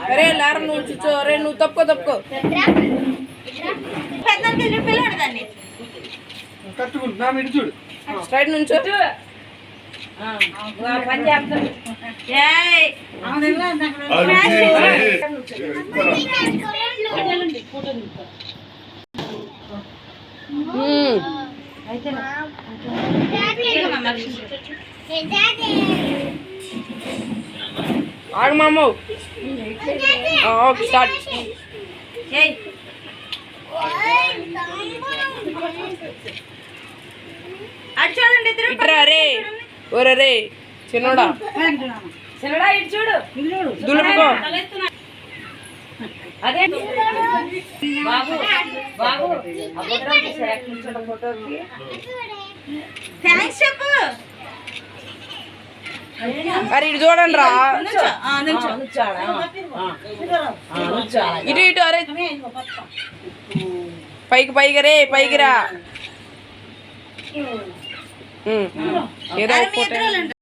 अरे लार నువ్వు చూచో అరే నువ్వు తప్పుకో కట్టుకుంటా మీరు చూడు స్ట్రైట్ నుంచో పని చేస్తాను ఆగు మామ ఓకే స్టార్ట్ ఇట్రా రే ఓరే రే చిన్నోడా చిన్నడా ఇటు చూడు దులుపుకో అదే బాబు బాబు ఫోటోకి థ్యాంక్స్ చెప్పు అరే ఇటు చూడండి రా ఇటు ఇటు అరే పైకి రే పైకి రా ఏదో ఫోటో